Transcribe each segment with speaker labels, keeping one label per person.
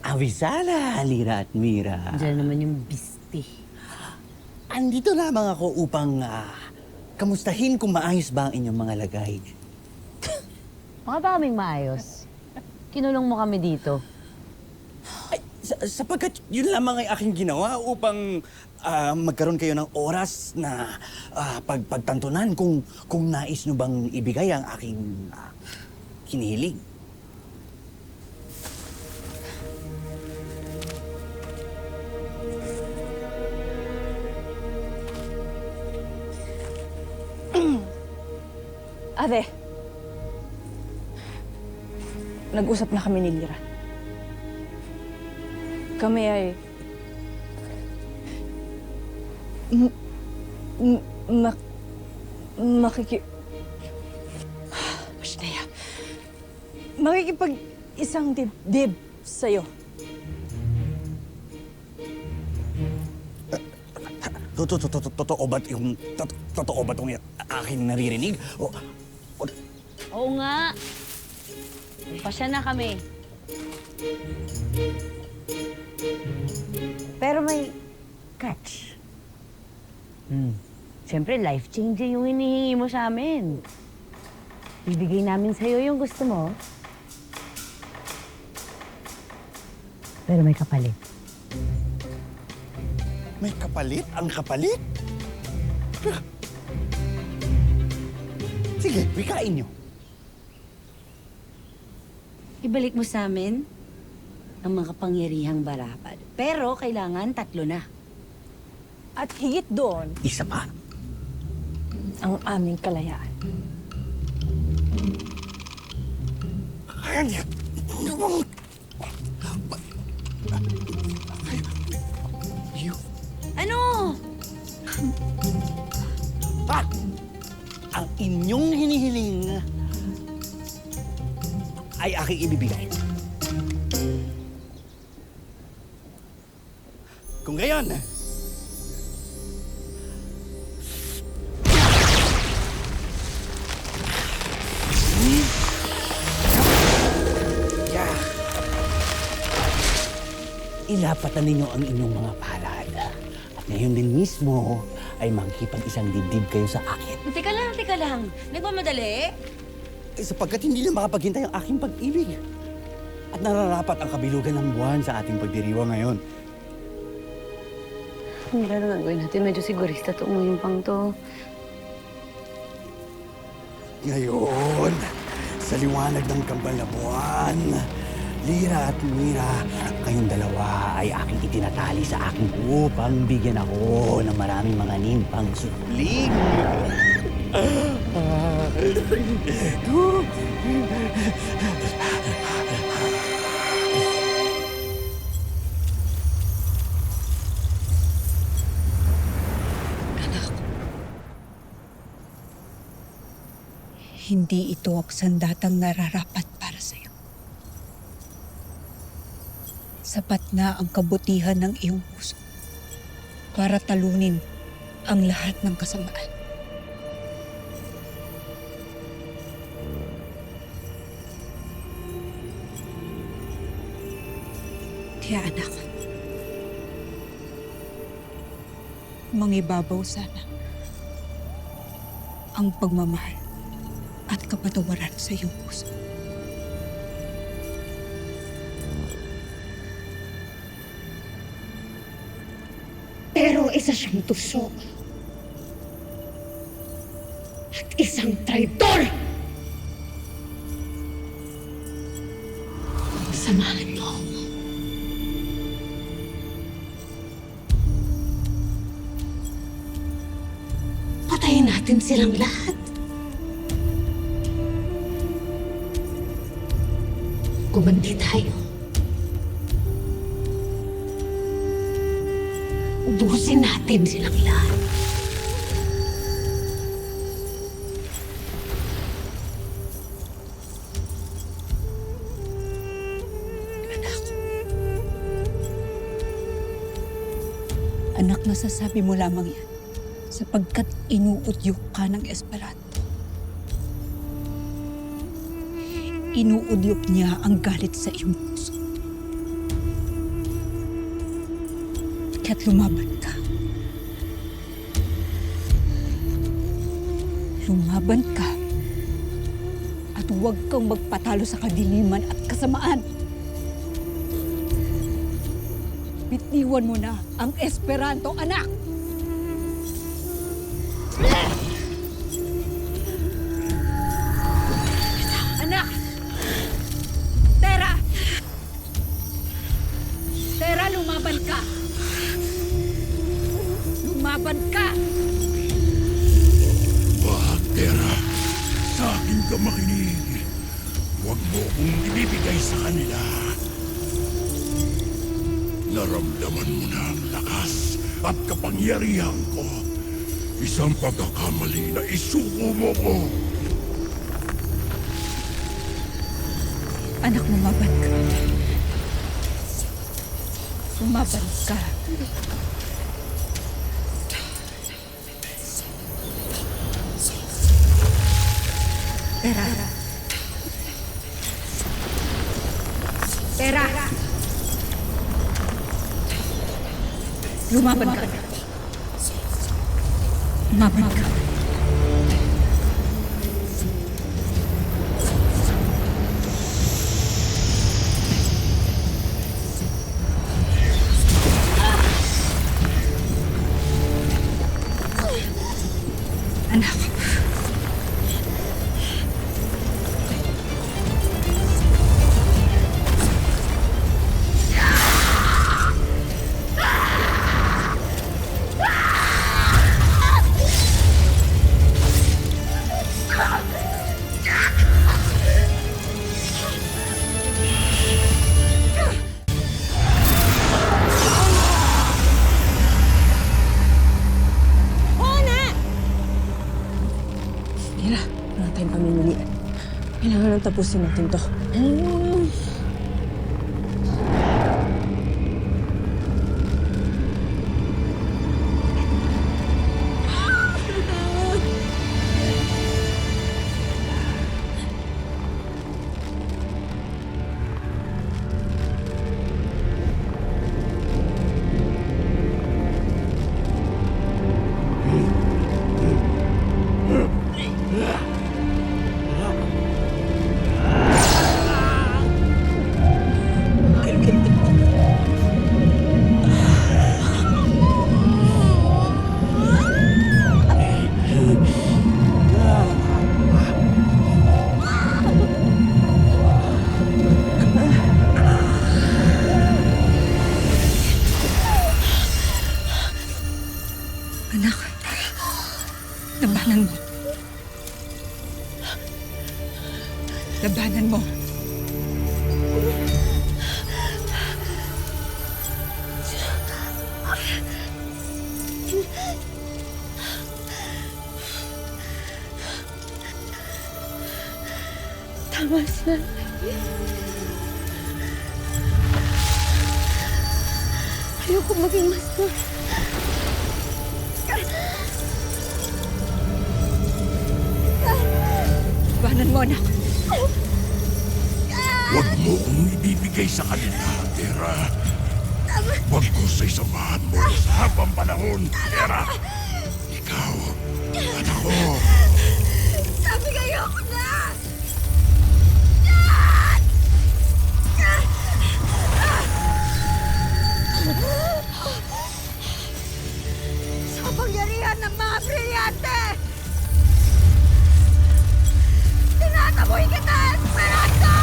Speaker 1: Awisala, Lira at Mira.
Speaker 2: Diyan naman yung bisti.
Speaker 1: Andito lamang ako upang kamustahin kung maayos ba ang inyong mga lagay.
Speaker 2: Mga ba kaming maayos? Kinulong mo kami dito.
Speaker 1: Ay, sapagkat yun lamang ay aking ginawa upang magkaroon kayo ng oras na pagtantunan kung nais nyo bang ibigay ang aking hinihiling.
Speaker 3: Ate, nag-usap na kami ni Lira. Kami ay... Ashley, makikipag-isang dibdib sa'yo.
Speaker 1: Totoo ba't yung... Totoo ba itong aking naririnig?
Speaker 2: Oo nga. Pasya na kami. Pero may catch. Siyempre, life-changing yung hinihingi mo sa amin. Ibigay namin sa'yo yung gusto mo. Pero may kapalit.
Speaker 1: May kapalit? Ang kapalit? Sige, wikain nyo.
Speaker 4: Ibalik mo sa amin ang mga kapangyarihang barapad. Pero kailangan 3 na.
Speaker 3: At higit doon,
Speaker 1: Isa pa.
Speaker 3: ang aming kalayaan.
Speaker 4: Ano?
Speaker 1: At ang inyong hinihiling ay aking ibibigay. Kung gayon, ilapatan ninyo ang inyong mga palad. At ngayon din mismo ay makikipag-isang dibdib kayo sa akin.
Speaker 4: Teka lang. Nagmamadali?
Speaker 1: Sapagkat hindi na makapaghintay ang aking pag-ibig. At nararapat ang kabilugan ng buwan sa ating pagdiriwang ngayon.
Speaker 2: Mira, ano gagawin natin? Medyo sigurista to yung pang to.
Speaker 1: Ngayon, sa liwanag ng kambal na buwan, Lira at Mira, kayong dalawa ay aking itinatali sa aking upang bigyan ako ng maraming mga nimpang suling.
Speaker 5: Hindi ito ang sandatang nararapat para sa'yo. Sapat na ang kabutihan ng iyong puso para talunin ang lahat ng kasamaan. Kaya anak, mangibabaw sana ang pagmamahal at kapatawaran sa iyong puso. Pero isa siyang tusok at isang traitor! Samahan mo ako. Patayin natin silang lahat. Gumanti tayo. Ubusin natin silang lahat. Anak, nasasabi mo lamang yan sapagkat inuudyok ka ng Esperanto. inuudyok niya ang galit sa iyong puso. Kaya't lumaban ka. Lumaban ka. At huwag kang magpatalo sa kadiliman at kasamaan. Bitiwan mo na ang Esperanto, anak! Anak! Tera! Tera, lumaban ka! Lumaban ka!
Speaker 6: Wag, Tera. Sa akin ka makinig. Huwag mo kong ibibigay sa kanila. Naramdaman mo na ang lakas at kapangyarihan ko. Isang pagkakamali na isuko mo ko.
Speaker 5: Anak, lumaban ka. Lumaban ka. Tera. Tera. Lumaban ka. Lumaban ka. Anak.
Speaker 3: Tira, wala tayong pamimilian. Kailangan nang tapusin natin to. Anak, labanan mo. Labanan mo. Tama siya. Ayoko maging master.
Speaker 5: Labanan mo, anak.
Speaker 6: Huwag mo kong ibibigay sa kanila, Tera. Huwag ko sa samahan mo sa habang panahon, Tera. Ikaw at ako.
Speaker 3: Sabi kayo ako na! Sa kapangyarihan ng mga brilyante! Tinataboy kita, Esperanto!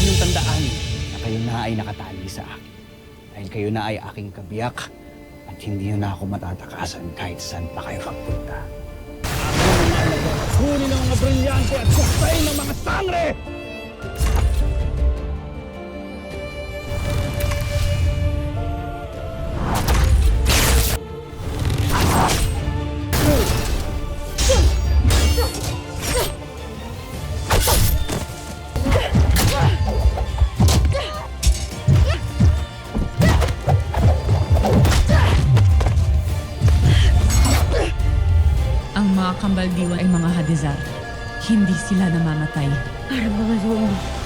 Speaker 1: Inyong tandaan na kayo na ay nakatali sa akin. Dahil kayo na ay aking kabiyak at hindi na ako matatakasan kahit saan pa kayo magpunta. Ako ang alaga kunin ang mga brilyante at suksain ng mga sangre!
Speaker 3: Ang mga kambaldiwan ay mga hadizar. Hindi sila namamatay.
Speaker 2: Para mga zombie.